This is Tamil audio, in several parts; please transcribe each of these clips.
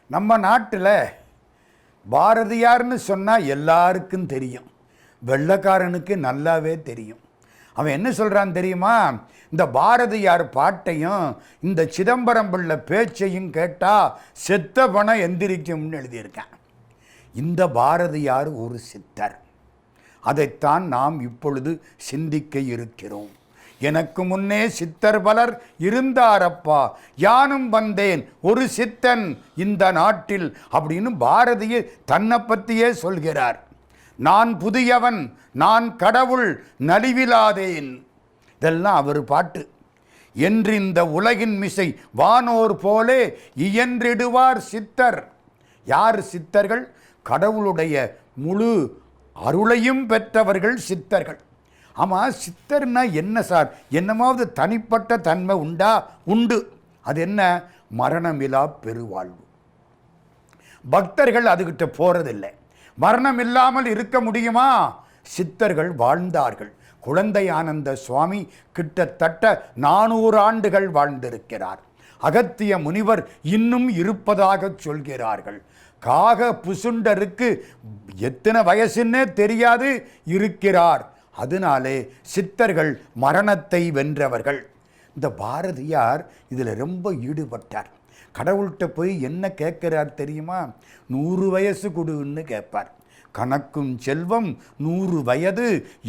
நம்ம நாட்டில் பாரதியார்னு சொன்னால் எல்லாருக்கும் தெரியும், வெள்ளைக்காரனுக்கு நல்லாவே தெரியும். அவன் என்ன சொல்கிறான் தெரியுமா? இந்த பாரதியார் பாட்டையும் இந்த சிதம்பரம் பிள்ளை பேச்சையும் கேட்டால் செத்த பணம் எந்திரிக்கும்னு எழுதியிருக்கேன். இந்த பாரதியார் ஒரு சித்தர். அதைத்தான் நாம் இப்பொழுது சிந்திக்க இருக்கிறோம். எனக்கு முன்னே சித்தர் பலர் இருந்தாரப்பா, யானும் வந்தேன் ஒரு சித்தன் இந்த நாட்டில் அப்படின்னு பாரதியை தன்னை பற்றியே சொல்கிறார். நான் புதியவன், நான் கடவுள், நலிவிலாதேன். இதெல்லாம் அவர் பாட்டு. என்று இந்த உலகின் மிசை வானோர் போலே இயன்றிடுவார் சித்தர். யார் சித்தர்கள்? கடவுளுடைய முழு அருளையும் பெற்றவர்கள் சித்தர்கள். ஆமாம், சித்தர்னா என்ன சார்? என்னமாவது தனிப்பட்ட தன்மை உண்டா? உண்டு. அது என்ன? மரணமில்லா பெருவாழ்வு. பக்தர்கள் அதுகிட்ட போறதில்லை. மரணம் இல்லாமல் இருக்க முடியுமா? சித்தர்கள் வாழ்ந்தார்கள். குழந்தை ஆனந்த சுவாமி கிட்டத்தட்ட 400 ஆண்டுகள் வாழ்ந்திருக்கிறார். அகத்திய முனிவர் இன்னும் இருப்பதாக சொல்கிறார்கள். காக புசுண்டருக்கு எத்தனை வயசுன்னே தெரியாது இருக்கிறார். அதனாலே சித்தர்கள் மரணத்தை வென்றவர்கள். இந்த பாரதியார் இதில் ரொம்ப ஈடுபட்டார். கடவுள்கிட்ட போய் என்ன கேட்கிறார் தெரியுமா? 100 வயசு கொடுன்னு கேட்பார். கணக்கும் செல்வம் 100 வயது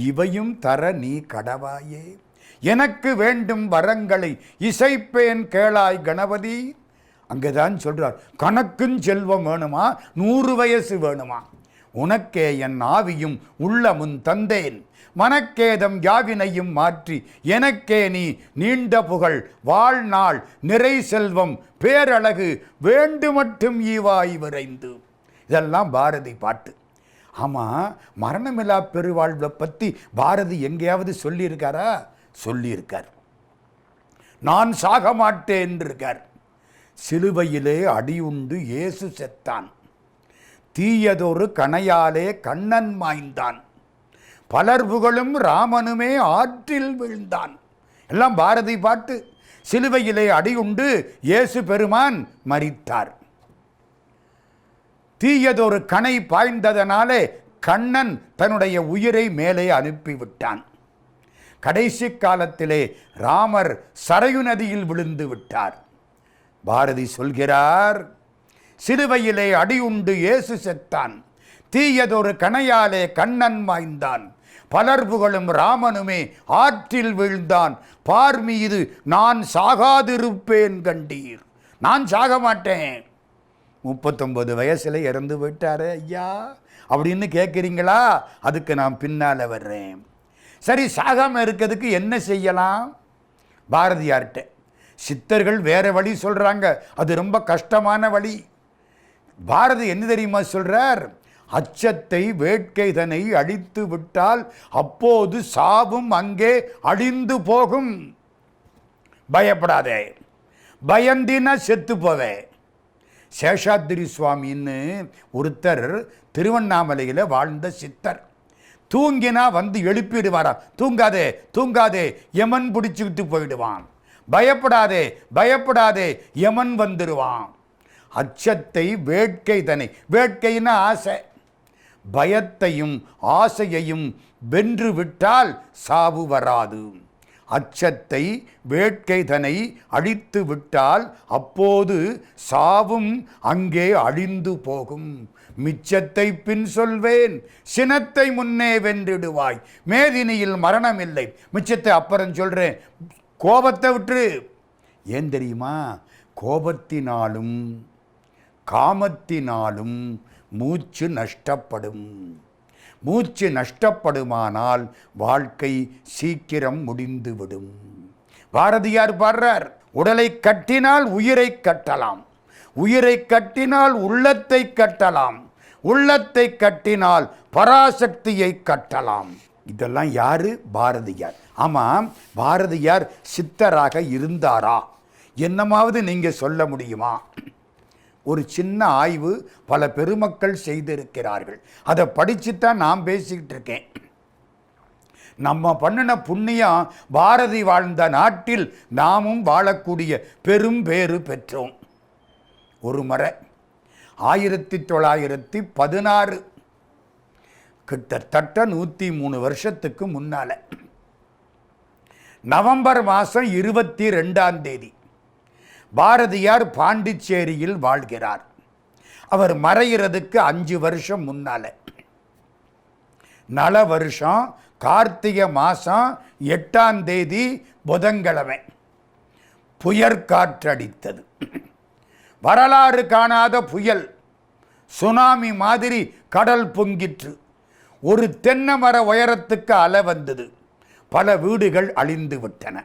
இவையும் தர நீ கடவாயே, எனக்கு வேண்டும் வரங்களை இசைப்பேன் கேளாய் கணபதி. அங்கேதான் சொல்றார், கணக்கும் செல்வம் வேணுமா, 100 வயசு வேணுமா? உனக்கே என் ஆவியும் உள்ளமும் தந்தேன், மனக்கேதம் யாவினையும் மாற்றி எனக்கே நீ நீண்ட புகழ் வாழ்நாள் நிறை செல்வம் பேரழகு வேண்டு மட்டும் ஈவாய் விரைந்து. இதெல்லாம் பாரதி பாட்டு. ஆமாம், மரணமில்லா பெருவாழ்வை பற்றி பாரதி எங்கேயாவது சொல்லியிருக்காரா? சொல்லியிருக்கார். நான் சாக மாட்டேன் இருக்கார். சிலுவையிலே அடியுண்டு இயேசு செத்தான், தீயதொரு கணையாலே கண்ணன் மாய்ந்தான், பலர் புகழும் ராமனுமே ஆற்றில் வீழ்ந்தான். எல்லாம் பாரதி பாட்டு. சிலுவையிலே அடியுண்டு இயேசு பெருமான் மரித்தார். தீயதொரு கணை பாய்ந்ததனாலே கண்ணன் தன்னுடைய உயிரை மேலே அனுப்பிவிட்டான். கடைசி காலத்திலே ராமர் சரையு நதியில் விழுந்து விட்டார். பாரதி சொல்கிறார், சிலுவையிலே அடியுண்டு இயேசு செத்தான், தீயதொரு கணையாலே கண்ணன் மாய்ந்தான், பலர் புகழும் ராமனுமே ஆற்றில் வீழ்ந்தான், பார் மீது நான் சாகாதிருப்பேன் கண்டீர். நான் சாக மாட்டேன். 39 வயசுல இறந்து விட்டாரு ஐயா அப்படின்னு கேட்குறீங்களா? அதுக்கு நான் பின்னால் வர்றேன். சரி, சாகாமல் இருக்கிறதுக்கு என்ன செய்யலாம்? பாரதியார்கிட்ட சித்தர்கள் வேற வழி சொல்றாங்க. அது ரொம்ப கஷ்டமான வழி. பாரதி என்ன தெரியுமா சொல்றார்? அச்சத்தை வேட்கைதனை அழித்து விட்டால் அப்போது சாவும் அங்கே அழிந்து போகும். பயப்படாதே, பயந்தினா செத்து போவே. சேஷாத்திரி சுவாமின்னு ஒருத்தர் திருவண்ணாமலையில் வாழ்ந்த சித்தர். தூங்கினா வந்து எழுப்பிடுவாரா, தூங்காதே தூங்காதே யமன் பிடிச்சுக்கிட்டு போயிடுவான், பயப்படாதே பயப்படாதே யமன் வந்துடுவான். அச்சத்தை வேட்கைதனை, வேட்கைன்னா ஆசை, பயத்தையும் ஆசையையும் வென்று விட்டால் சாவு வராது. அச்சத்தை வேட்கைதனை அழித்து விட்டால் அப்போது சாவும் அங்கே அழிந்து போகும். மிச்சத்தை பின் சொல்வேன், சினத்தை முன்னே வென்றிடுவாய். மேதினியில் மரணம் இல்லை, மிச்சத்தை அப்புறம் சொல்றேன். கோபத்தை விட்டு. ஏன் தெரியுமா? கோபத்தினாலும் காமத்தினாலும் மூச்சு நஷ்டப்படும். மூச்சு நஷ்டப்படுமானால் வாழ்க்கை சீக்கிரம் முடிந்துவிடும். பாரதியார் பாடுறார், உடலை கட்டினால் உயிரை கட்டலாம், உயிரை கட்டினால் உள்ளத்தை கட்டலாம், உள்ளத்தை கட்டினால் பராசக்தியை கட்டலாம். இதெல்லாம் யாரு? பாரதியார். ஆமாம், பாரதியார் சித்தராக இருந்தாரா? என்னமாவது நீங்க சொல்ல முடியுமா? ஒரு சின்ன ஆய்வு பல பெருமக்கள் செய்திருக்கிறார்கள். அதை படிச்சுத்தான் நான் பேசிக்கிட்டு இருக்கேன். நம்ம பண்ணின புண்ணியம் பாரதி வாழ்ந்த நாட்டில் நாமும் வாழக்கூடிய பெரும் பேறு பெற்றோம். ஒரு முறை 1916, கிட்டத்தட்ட 103 வருஷத்துக்கு முன்னால நவம்பர் மாதம் 22ஆம் தேதி பாரதியார் பாண்டிச்சேரியில் வாழ்கிறார். அவர் மறைகிறதுக்கு 5 வருஷம் முன்னால, நல வருஷம் கார்த்திகை மாதம் 8ஆம் தேதி புதன்கிழமை புயற்காற்றடித்தது. வரலாறு காணாத புயல், சுனாமி மாதிரி கடல் பொங்கிற்று. ஒரு தென்னை மர உயரத்துக்கு அலை வந்தது. பல வீடுகள் அழிந்து விட்டன.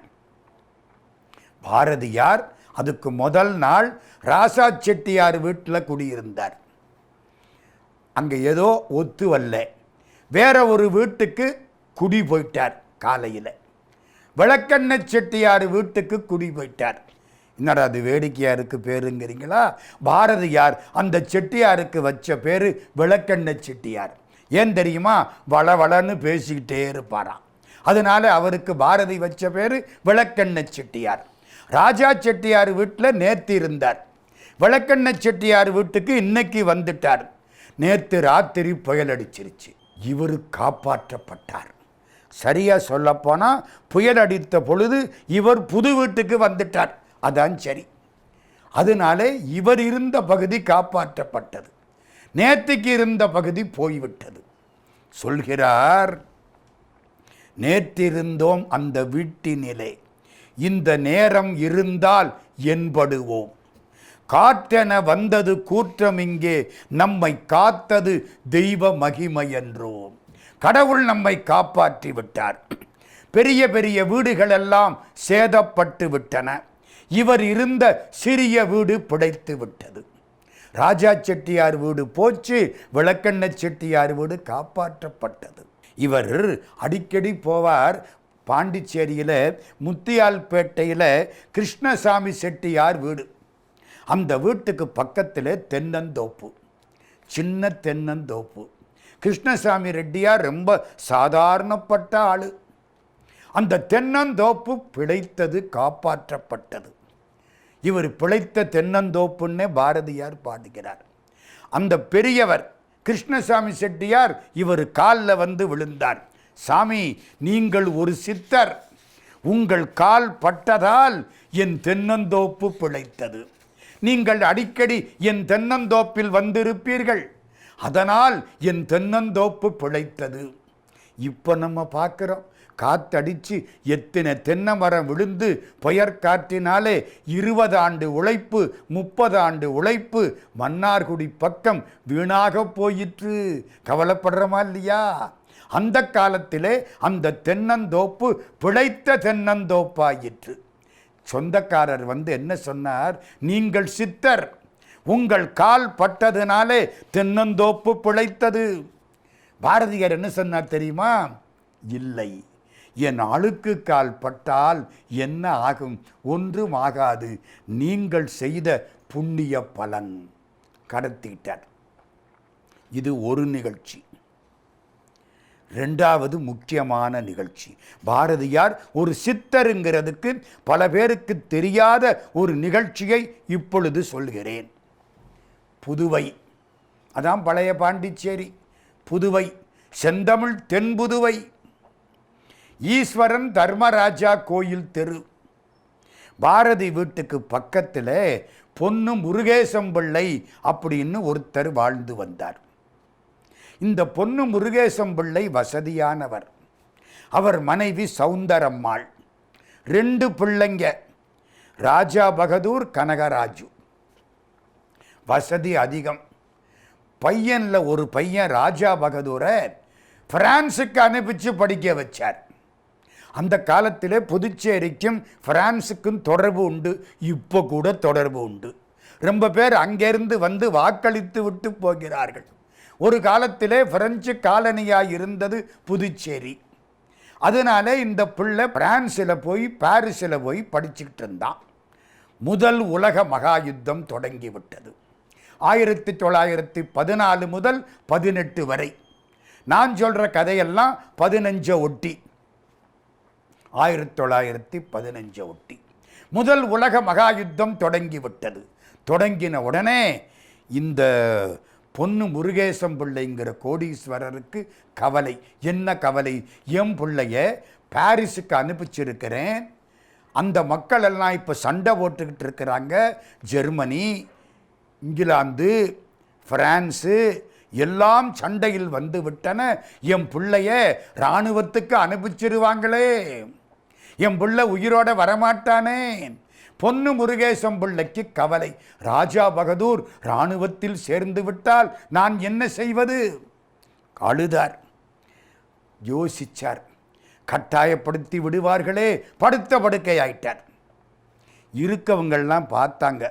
பாரதியார் அதுக்கு முதல் நாள் ராசா செட்டியார் வீட்டில் குடியிருந்தார். அங்கே ஏதோ ஒத்து வரல, வேற ஒரு வீட்டுக்கு குடி போயிட்டார். காலையில் விளக்கண்ண செட்டியார் வீட்டுக்கு குடி போயிட்டார். என்னடா அது வேடிக்கையாருக்கு பேருங்கிறீங்களா? பாரதியார் அந்த செட்டியாருக்கு வச்ச பேர் விளக்கண்ண செட்டியார். ஏன் தெரியுமா? வளவளன்னு பேசிக்கிட்டே இருப்பாராம். அதனால அவருக்கு பாரதி வச்ச பேர் விளக்கண்ண செட்டியார். ராஜா செட்டியார் வீட்டில் நேற்று இருந்தார். விளக்கண்ண செட்டியார் வீட்டுக்கு இன்னைக்கு வந்துட்டார். நேற்று ராத்திரி புயல் அடிச்சிருச்சு. இவர் காப்பாற்றப்பட்டார். சரியா சொல்லப்போனால் புயல் அடித்த பொழுது இவர் புது வீட்டுக்கு வந்துட்டார். அதான் சரி. அதனால இவர் இருந்த பகுதி காப்பாற்றப்பட்டது. நேற்றுக்கு இருந்த பகுதி போய்விட்டது. சொல்கிறார், நேற்றிருந்தோம் அந்த வீட்டினிலே, இந்த நேரம் இருந்தால் என்படுவோம். காற்றென வந்தது கூற்றம் இங்கே, நம்மை காத்தது தெய்வ மகிமை என்றோம். கடவுள் நம்மை காப்பாற்றி விட்டார். பெரிய பெரிய வீடுகளெல்லாம் சேதப்பட்டு விட்டன. இவர் இருந்த சிறிய வீடு பிழைத்து விட்டது. ராஜா செட்டியார் வீடு போச்சு, விளக்கண்ண செட்டியார் வீடு காப்பாற்றப்பட்டது. இவர் அடிக்கடி போவார். பாண்டிச்சேரியில் முத்தியால்பேட்டையில் கிருஷ்ணசாமி செட்டியார் வீடு. அந்த வீட்டுக்கு பக்கத்தில் தென்னந்தோப்பு, சின்ன தென்னந்தோப்பு. கிருஷ்ணசாமி ரெட்டியார் ரொம்ப சாதாரணப்பட்ட ஆளு. அந்த தென்னந்தோப்பு பிழைத்தது, காப்பாற்றப்பட்டது. இவர் பிழைத்த தென்னந்தோப்புன்னே பாரதியார் பாடுகிறார். அந்த பெரியவர் கிருஷ்ணசாமி செட்டியார் இவர் காலில் வந்து விழுந்தார். சாமி, நீங்கள் ஒரு சித்தர், உங்கள் கால் பட்டதால் என் தென்னந்தோப்பு பிழைத்தது. நீங்கள் அடிக்கடி என் தென்னந்தோப்பில் வந்திருப்பீர்கள், அதனால் என் தென்னந்தோப்பு பிழைத்தது. இப்போ நம்ம பார்க்குறோம், காத்தடிச்சு எத்தனை தென்னை மரம் விழுந்து புயற்காற்றினாலே 20 ஆண்டு உழைப்பு, 30 ஆண்டு உழைப்பு மன்னார்குடி பக்கம் வீணாக போயிற்று. கவலைப்படுறமா இல்லையா? அந்த காலத்திலே அந்த தென்னந்தோப்பு பிழைத்த தென்னந்தோப்பாயிற்று. சொந்தக்காரர் வந்து என்ன சொன்னார்? நீங்கள் சித்தர், உங்கள் கால் பட்டதுனாலே தென்னந்தோப்பு பிழைத்தது. பாரதியார் என்ன சொன்னார் தெரியுமா? இல்லை, என் அழுக்கு கால் பட்டால் என்ன ஆகும்? ஒன்றும் ஆகாது, நீங்கள் செய்த புண்ணிய பலன். கடத்திட்டார். இது ஒரு நிகழ்ச்சி. ரெண்டாவது முக்கியமான நிகழ்ச்சி, பாரதியார் ஒரு சித்தருங்கிறதுக்கு பல பேருக்கு தெரியாத ஒரு நிகழ்ச்சியை இப்பொழுது சொல்கிறேன். புதுவை, அதான் பழைய பாண்டிச்சேரி. புதுவை, செந்தமிழ் தென்புதுவை, ஈஸ்வரன் தர்மராஜா கோயில் தெரு. பாரதி வீட்டுக்கு பக்கத்தில் பொன்னு முருகேசம்பிள்ளை அப்படின்னு ஒருத்தர் வாழ்ந்து வந்தார். இந்த பொன்னு முருகேசம்பிள்ளை வசதியானவர். அவர் மனைவி சௌந்தரம்மாள். 2 பிள்ளைங்க, ராஜா பகதூர், கனகராஜு. வசதி அதிகம். பையனில் ஒரு பையன் ராஜா பகதூரை பிரான்ஸுக்கு அனுப்பிச்சு படிக்க வச்சார். அந்த காலத்தில் புதுச்சேரிக்கும் பிரான்ஸுக்கும் தொடர்பு உண்டு. இப்போ கூட தொடர்பு உண்டு. ரொம்ப பேர் அங்கேருந்து வந்து வாக்களித்து விட்டு போகிறார்கள். ஒரு காலத்திலே பிரெஞ்சு காலனியாக இருந்தது புதுச்சேரி. அதனால இந்த பிள்ளை பிரான்ஸில் போய் பாரிஸில் போய் படிச்சுக்கிட்டு இருந்தான். முதல் உலக மகா யுத்தம் தொடங்கிவிட்டது. 1914 முதல் 18 வரை. நான் சொல்கிற கதையெல்லாம் 15 ஒட்டி, 1915 ஒட்டி முதல் உலக மகா யுத்தம் தொடங்கிவிட்டது. தொடங்கின உடனே இந்த பொன்னு முருகேசம் பிள்ளைங்கிற கோடீஸ்வரருக்கு கவலை. என்ன கவலை? என் பிள்ளைய பாரிஸுக்கு அனுப்பிச்சிருக்கிறேன், அந்த மக்கள் எல்லாம் இப்போ சண்டை போட்டுக்கிட்டு இருக்கிறாங்க. ஜெர்மனி, இங்கிலாந்து, பிரான்ஸு எல்லாம் சண்டையில் வந்து விட்டன. என் பிள்ளைய இராணுவத்துக்கு அனுப்பிச்சிருவாங்களே, என் பிள்ளை உயிரோட வரமாட்டானே. பொன்னு முருகேசம் பிள்ளைக்கு கவலை. ராஜா பகதூர் இராணுவத்தில் சேர்ந்து விட்டால் நான் என்ன செய்வது? அழுதார், யோசிச்சார். கட்டாயப்படுத்தி விடுவார்களே, படுத்த படுக்கை ஆயிட்டார். இருக்கவங்கள்லாம் பார்த்தாங்க,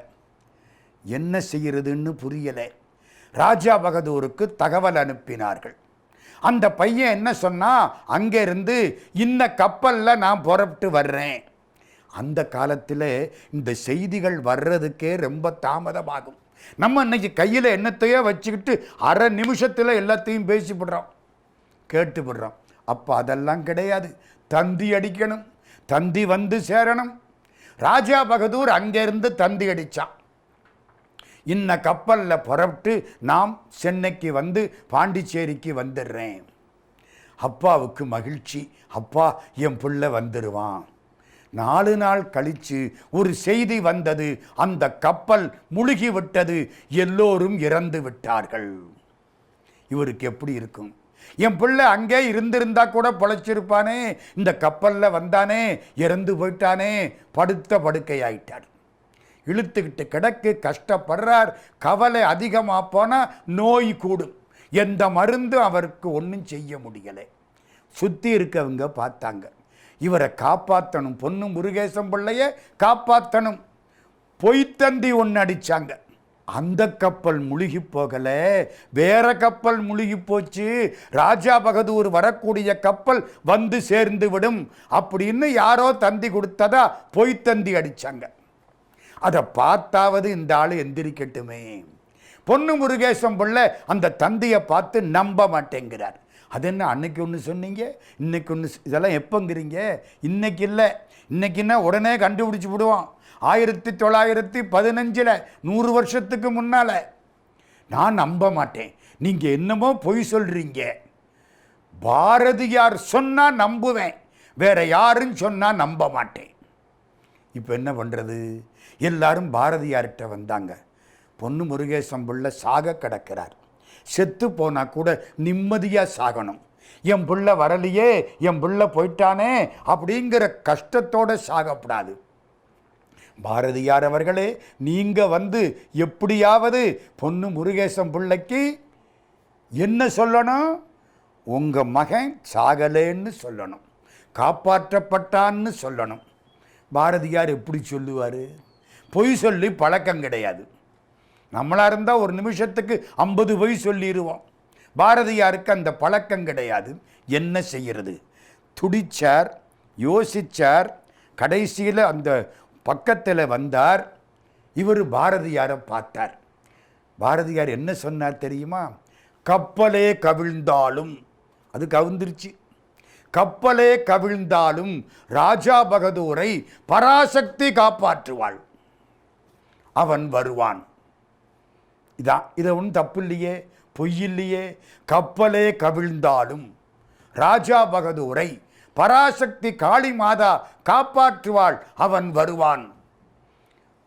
என்ன செய்யறதுன்னு புரியலை. ராஜா பகதூருக்கு தகவல் அனுப்பினார்கள். அந்த பையன் என்ன சொன்னா, அங்கேருந்து இந்த கப்பலில் நான் புறப்பட்டு வர்றேன். அந்த காலத்தில் இந்த செய்திகள் வர்றதுக்கே ரொம்ப தாமதமாகும். நம்ம இன்னைக்கு கையில் என்னத்தையோ வச்சுக்கிட்டு அரை நிமிஷத்தில் எல்லாத்தையும் பேசிவிடுறோம், கேட்டுவிடுறோம். அப்போ அதெல்லாம் கிடையாது. தந்தி அடிக்கணும், தந்தி வந்து சேரணும். ராஜா பகதூர் அங்கேருந்து தந்தி அடித்தான். இன்ன கப்பலில் புறப்பட்டு நாம் சென்னைக்கு வந்து பாண்டிச்சேரிக்கு வந்துடுறேன். அப்பாவுக்கு மகிழ்ச்சி, அப்பா என் பிள்ளை வந்துடுவான். 4 நாள் கழித்து ஒரு செய்தி வந்தது, அந்த கப்பல் முழுகி விட்டது, எல்லோரும் இறந்து விட்டார்கள். இவருக்கு எப்படி இருக்கும்? என் பிள்ளை அங்கே இருந்திருந்தா கூட பொழைச்சிருப்பானே, இந்த கப்பலில் வந்தானே, இறந்து போயிட்டானே. படுத்த படுக்கையாயிட்டார், இழுத்துக்கிட்டு கிடக்கு, கஷ்டப்படுறார். கவலை அதிகமாக போனால் நோய் கூடும். எந்த மருந்தும் அவருக்கு ஒன்றும் செய்ய முடியலை. சுற்றி இருக்கவங்க பார்த்தாங்க, இவரை காப்பாற்றணும், பொன்னு முருகேசம் பிள்ளைய காப்பாற்றணும். பொய்த்தந்தி ஒன்று அடித்தாங்க. அந்த கப்பல் முழுகி போகலை, வேற கப்பல் முழுகி போச்சு. ராஜா பகதூர் வரக்கூடிய கப்பல் வந்து சேர்ந்து விடும் அப்படின்னு யாரோ தந்தி கொடுத்ததா பொய்த்தந்தி அடித்தாங்க. அதை பார்த்தாவது இந்த ஆள் எந்திரிக்கட்டுமே. பொன்னு முருகேசம் பிள்ளை அந்த தந்தியை பார்த்து நம்ப மாட்டேங்கிறார். அது என்ன, அன்னைக்கு ஒன்று சொன்னீங்க, இன்னைக்கு ஒன்று, இதெல்லாம் எப்போங்கிறீங்க? இன்னைக்கு இல்லை, இன்னைக்குன்னா உடனே கண்டுபிடிச்சி விடுவோம். 1915 100 வருஷத்துக்கு முன்னால். நான் நம்ப மாட்டேன், நீங்கள் என்னமோ பொய் சொல்கிறீங்க. பாரதியார் சொன்னால் நம்புவேன், வேற யாரும் சொன்னால் நம்ப மாட்டேன். இப்போ என்ன பண்ணுறது? எல்லாரும் பாரதியார்கிட்ட வந்தாங்க. பொன்னு முருகேசம் பிள்ளை சாக கிடக்கிறார். செத்து போனால் கூட நிம்மதியாக சாகணும். என் பிள்ளை வரலையே, என் பிள்ளை போயிட்டானே அப்படிங்கிற கஷ்டத்தோடு சாகப்படாது. பாரதியார் அவர்களே, நீங்கள் வந்து எப்படியாவது பொன்னு முருகேசம் பிள்ளைக்கு என்ன சொல்லணும்? உங்கள் மகன் சாகலேன்னு சொல்லணும், காப்பாற்றப்பட்டான்னு சொல்லணும். பாரதியார் எப்படி சொல்லுவார்? பொய் சொல்லி பழக்கம் கிடையாது. நம்மளாக இருந்தால் ஒரு நிமிஷத்துக்கு 50 பொய் சொல்லிடுவோம். பாரதியாருக்கு அந்த பழக்கம் கிடையாது. என்ன செய்கிறது? துடிச்சார், யோசிச்சார். கடைசியில் அந்த பக்கத்தில் வந்தார். இவர் பாரதியாரை பார்த்தார். பாரதியார் என்ன சொன்னார் தெரியுமா? கப்பலே கவிழ்ந்தாலும், அது கவிழ்ந்துருச்சு, கப்பலே கவிழ்ந்தாலும் ராஜா பகதூரை பராசக்தி காப்பாற்றுவாள், அவன் வருவான். இதான், இதை ஒன்றும் தப்பு இல்லையே, பொய் இல்லையே. கப்பலே கவிழ்ந்தாலும் ராஜா பகதூரை பராசக்தி காளி மாதா காப்பாற்றுவாள், அவன் வருவான்.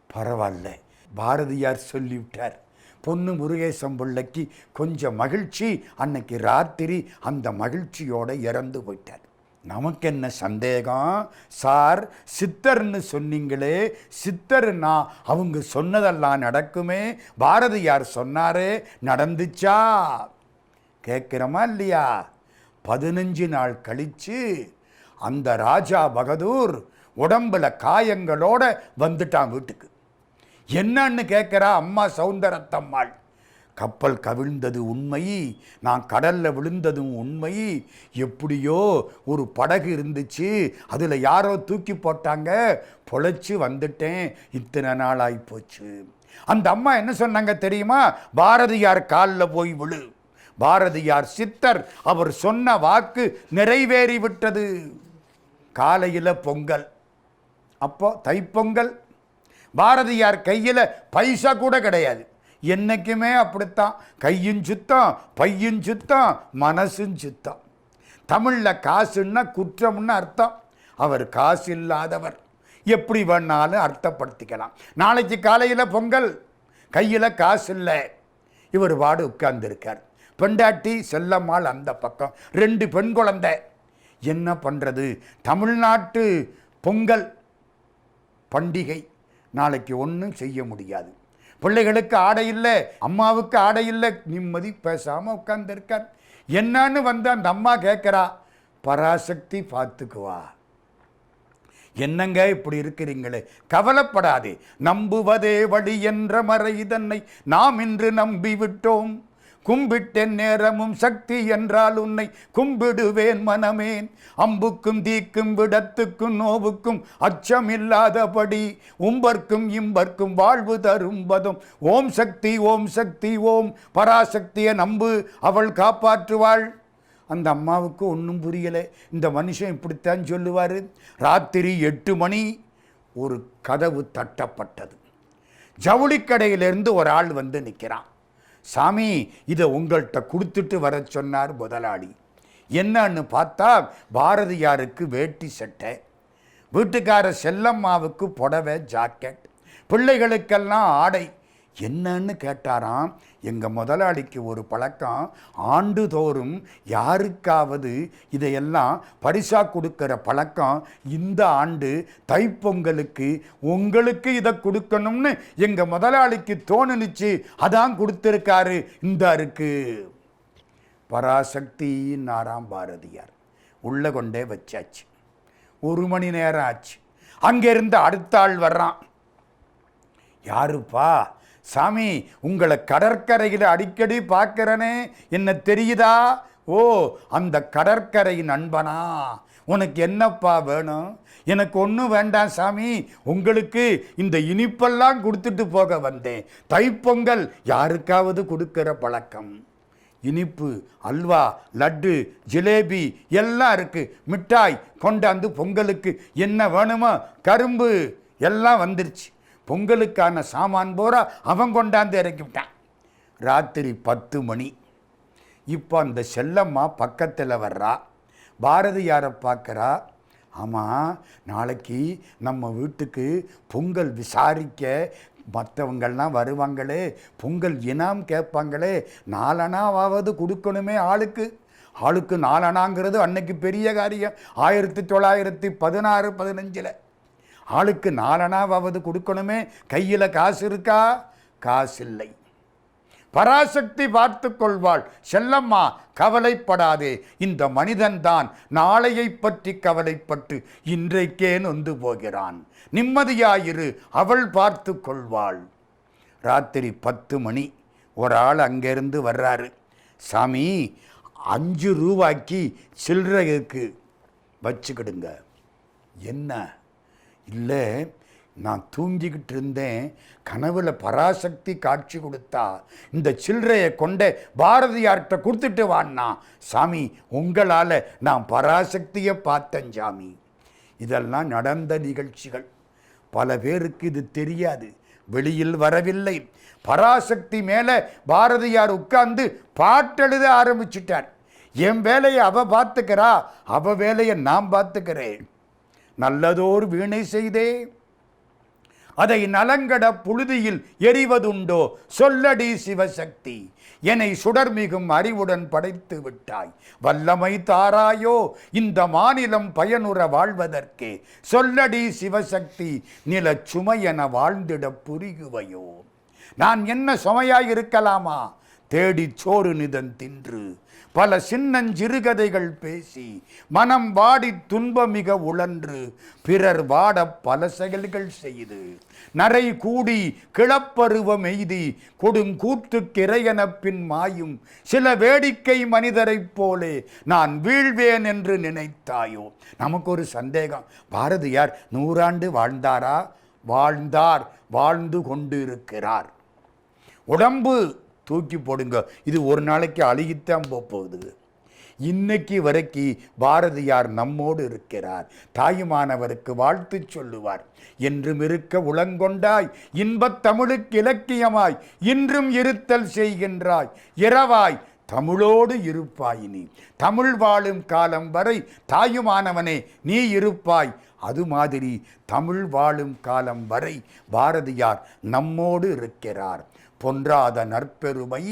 பரவாயில்ல, பாரதியார் சொல்லிவிட்டார். பொன்னு முருகேசம் பிள்ளைக்கு கொஞ்சம் மகிழ்ச்சி. அன்னைக்கு ராத்திரி அந்த மகிழ்ச்சியோடு இறந்து போயிட்டார். நமக்கு என்ன சந்தேகம் சார்? சித்தர்னு சொன்னீங்களே, சித்தர்னா அவங்க சொன்னதெல்லாம் நடக்குமே, பாரதியார் சொன்னாரே, நடந்துச்சா? கேட்குறோமா இல்லையா? 15 நாள் கழித்து அந்த ராஜா பகதூர் உடம்புல காயங்களோட வந்துட்டான் வீட்டுக்கு. என்னன்னு கேட்குறா அம்மா சௌந்தரத்தம்மாள். கப்பல் கவிழ்ந்தது உண்மை, நான் கடலில் விழுந்ததும் உண்மை. எப்படியோ ஒரு படகு இருந்துச்சு, அதில் யாரோ தூக்கி போட்டாங்க, பொழைச்சி வந்துட்டேன், இத்தனை நாள் ஆகிப்போச்சு. அந்த அம்மா என்ன சொன்னாங்க தெரியுமா? பாரதியார் காலில் போய் விழு, பாரதியார் சித்தர், அவர் சொன்ன வாக்கு நிறைவேறிவிட்டது. காலையில் பொங்கல், அப்போ தைப்பொங்கல். பாரதியார் கையில் பைசா கூட கிடையாது. என்னைக்குமே அப்படித்தான். கையும் சுத்தம், பையும் சுத்தம், மனசும் சுத்தம். தமிழில் காசுன்னா குற்றம்னு அர்த்தம். அவர் காசு இல்லாதவர், எப்படி வேணாலும் அர்த்தப்படுத்திக்கலாம். நாளைக்கு காலையில் பொங்கல், கையில் காசு இல்லை, இவர் வாடு உட்கார்ந்துருக்கார். பெண்டாட்டி செல்லம்மாள் அந்த பக்கம், 2 பெண் குழந்தை. என்ன பண்ணுறது? தமிழ்நாட்டு பொங்கல் பண்டிகை, நாளைக்கு ஒன்றும் செய்ய முடியாது. பிள்ளைகளுக்கு ஆடை இல்லை, அம்மாவுக்கு ஆடை இல்லை, நிம்மதி பேசாமல் உட்கார்ந்துருக்கார். என்னன்னு வந்து அந்த அம்மா கேட்குறா, பராசக்தி பார்த்துக்குவா. என்னங்க இப்படி இருக்கிறீங்களே? கவலைப்படாதே, நம்புவதே வழி என்ற மறை இதனை நாம் இன்று நம்பி விட்டோம். கும்பிட்டேன் நேரமும் சக்தி என்றால் உன்னை கும்பிடுவேன் மனமேன். அம்புக்கும் தீக்கும் விடத்துக்கும் நோவுக்கும் அச்சமில்லாதபடி உம்பர்க்கும் இம்பர்க்கும் வாழ்வு தரும் பதம். ஓம் சக்தி ஓம் சக்தி ஓம், பராசக்தியை நம்பு, அவள் காப்பாற்றுவாள். அந்த அம்மாவுக்கு ஒன்றும் புரியலை. இந்த மனுஷன் இப்படித்தான் சொல்லுவார். ராத்திரி 8 மணி ஒரு கதவு தட்டப்பட்டது. ஜவுளிக்கடையிலேருந்து ஒரு ஆள் வந்து நிற்கிறான். சாமி, இதை உங்கள்கிட்ட கொடுத்துட்டு வர சொன்னார் முதலாளி. என்னன்னு பார்த்தா பாரதியாருக்கு வேட்டி சட்டை, வீட்டுக்கார செல்லம்மாவுக்கு புடவை ஜாக்கெட், பிள்ளைகளுக்கெல்லாம் ஆடை. என்னன்னு கேட்டாராம். எங்கள் முதலாளிக்கு ஒரு பழக்கம், ஆண்டுதோறும் யாருக்காவது இதையெல்லாம் பரிசாக கொடுக்குற பழக்கம். இந்த ஆண்டு தைப்பொங்கலுக்கு உங்களுக்கு இதை கொடுக்கணும்னு எங்கள் முதலாளிக்கு தோணுனுச்சு, அதான் கொடுத்துருக்காரு. இந்த இருக்கு பராசக்தின்னாராம் பாரதியார். உள்ள கொண்டே வச்சாச்சு. 1 மணி நேரம் ஆச்சு. அங்கேருந்து அடுத்த ஆள் வர்றான். யாருப்பா? சாமி, உங்களை கடற்கரையில் அடிக்கடி பார்க்கிறனே, என்ன தெரியுதா? ஓ, அந்த கடற்கரை நண்பனா? உனக்கு என்னப்பா வேணும்? எனக்கு ஒன்றும் வேண்டாம் சாமி, உங்களுக்கு இந்த இனிப்பெல்லாம் கொடுத்துட்டு போக வந்தேன். தைப்பொங்கல் யாருக்காவது கொடுக்கிற பழக்கம். இனிப்பு, அல்வா, லட்டு, ஜிலேபி எல்லாம் இருக்கு. மிட்டாய் கொண்டாந்து பொங்கலுக்கு என்ன வேணுமோ, கரும்பு எல்லாம் வந்துருச்சு. பொங்கலுக்கான சாமான் போரா அவன் கொண்டாந்து இறக்கி விட்டான். ராத்திரி 10 மணி. இப்போ அந்த செல்லம்மா பக்கத்தில் வர்றா. பாரதியாரை பார்க்குறா. ஆமாம், நாளைக்கு நம்ம வீட்டுக்கு பொங்கல் விசாரிக்க மற்றவங்கள்லாம் வருவாங்களே, பொங்கல் இனாம் கேட்பாங்களே, 4 அணாவாவது கொடுக்கணுமே ஆளுக்கு. 4 அணாங்கிறது அன்னைக்கு பெரிய காரியம். 1916, 15 ஆளுக்கு 4 அணாவாவது கொடுக்கணுமே. கையில் காசு இருக்கா? காசு இல்லை. பராசக்தி பார்த்து கொள்வாள். செல்லம்மா, கவலைப்படாதே, இந்த மனிதன்தான் நாளையை பற்றி கவலைப்பட்டு இன்றைக்கே நொந்து போகிறான். நிம்மதியாயிரு, அவள் பார்த்து கொள்வாள். ராத்திரி 10 மணி. ஒரு ஆள் அங்கேருந்து வர்றாரு. சாமி, 5 ரூபாய்க்கு சில்லறைக்கு வச்சுக்கிடுங்க. என்ன? இல்லை, நான் தூங்கிக்கிட்டு இருந்தேன், கனவுல பராசக்தி காட்சி கொடுத்தா, இந்த சில்லறையை கொண்டே பாரதியார்கிட்ட கொடுத்துட்டு வான்னா. சாமி, உங்களால் நான் பராசக்தியை பார்த்தேன் சாமி. இதெல்லாம் நடந்த நிகழ்ச்சிகள். பல பேருக்கு இது தெரியாது, வெளியில் வரவில்லை. பராசக்தி மேலே பாரதியார் உட்கார்ந்து பாட்டெழுத ஆரம்பிச்சிட்டார். என் வேலையை அவ பார்த்துக்கிறா, அவ வேலையை நான் பார்த்துக்கிறேன். நல்லதோர் வீணை செய்தே அதை நலங்கட புழுதியில் எறிவதுண்டோ, சொல்லடி சிவசக்தி, என்னை சுடர்மிகும் அறிவுடன் படைத்து விட்டாய், வல்லமை தாராயோ இந்த மாநிலம் பயனுற வாழ்வதற்கே, சொல்லடி சிவசக்தி நில சுமையென வாழ்ந்திட புரிகுவையோ. நான் என்ன சுமையாயிருக்கலாமா? தேடி சோறு நிதன் தின்று பல சின்னஞ்சிறுகதைகள் பேசி மனம் வாடி துன்பமிக உழன்று பிறர் வாட பல செயல்கள் செய்து நரை கூடி கிளப்பருவம் எய்தி கொடுங்கூத்து கிரையென பின் மாயும் சில வேடிக்கை மனிதரைப் போலே நான் வீழ்வேன் என்று நினைத்தாயோ. நமக்கு ஒரு சந்தேகம், பாரதியார் 100 ஆண்டு வாழ்ந்தாரா? வாழ்ந்தார், வாழ்ந்து கொண்டு இருக்கிறார். உடம்பு தூக்கி போடுங்க, இது ஒரு நாளைக்கு அழுகித்தான் போகுது. இன்னைக்கு வரைக்கும் பாரதியார் நம்மோடு இருக்கிறார். தாயுமானவருக்கு வாழ்த்து சொல்லுவார். என்றும் இருக்க உளங்கொண்டாய் இன்பத் தமிழுக்கு இலக்கியமாய் இன்றும் இருத்தல் செய்கின்றாய் இரவாய் தமிழோடு இருப்பாய். நீ தமிழ் வாழும் காலம் வரை தாயுமானவனே நீ இருப்பாய். அது மாதிரி தமிழ் வாழும் காலம் வரை பாரதியார் நம்மோடு இருக்கிறார். பொன்றாத நற்பெருமை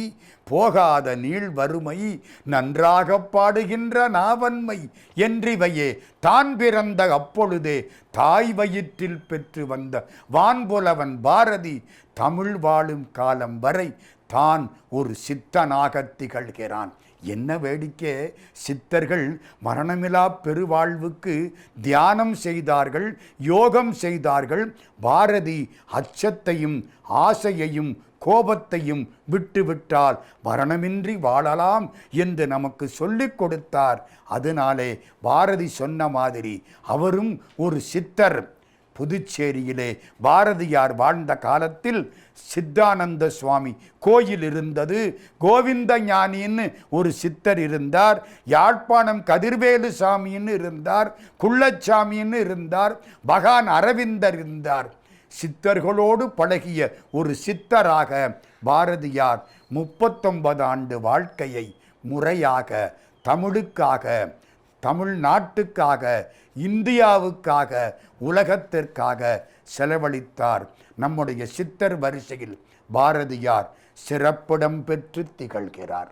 போகாத நீள் வறுமை நன்றாக பாடுகின்ற நாவன்மை என்றிவையே தான் பிறந்த அப்பொழுதே தாய் வயிற்றில் பெற்று வந்த வான்புலவன் பாரதி தமிழ் வாழும் காலம் வரை தான் ஒரு சித்தனாக திகழ்கிறான். என்ன வேடிக்கை! சித்தர்கள் மரணமிலா பெருவாழ்வுக்கு தியானம் செய்தார்கள், யோகம் செய்தார்கள். பாரதி அச்சத்தையும் ஆசையையும் கோபத்தையும் விட்டுவிட்டால் மரணமின்றி வாழலாம் என்று நமக்கு சொல்லிக் கொடுத்தார். அதனாலே பாரதி சொன்ன மாதிரி அவரும் ஒரு சித்தர். புதுச்சேரியிலே பாரதியார் வாழ்ந்த காலத்தில் சித்தானந்த சுவாமி கோயில் இருந்தது. கோவிந்த ஞானின்னு ஒரு சித்தர் இருந்தார். யாழ்ப்பாணம் கதிர்வேலு சாமின்னு இருந்தார். குள்ளச்சாமின்னு இருந்தார். பகான் அரவிந்தர் இருந்தார். சித்தர்களோடு பழகிய ஒரு சித்தராக பாரதியார் 39 ஆண்டு வாழ்க்கையை முறையாக தமிழுக்காக, தமிழ்நாட்டுக்காக, இந்தியாவுக்காக, உலகத்திற்காக செலவழித்தார். நம்முடைய சித்தர் வரிசையில் பாரதியார் சிறப்பிடம் பெற்று திகழ்கிறார்.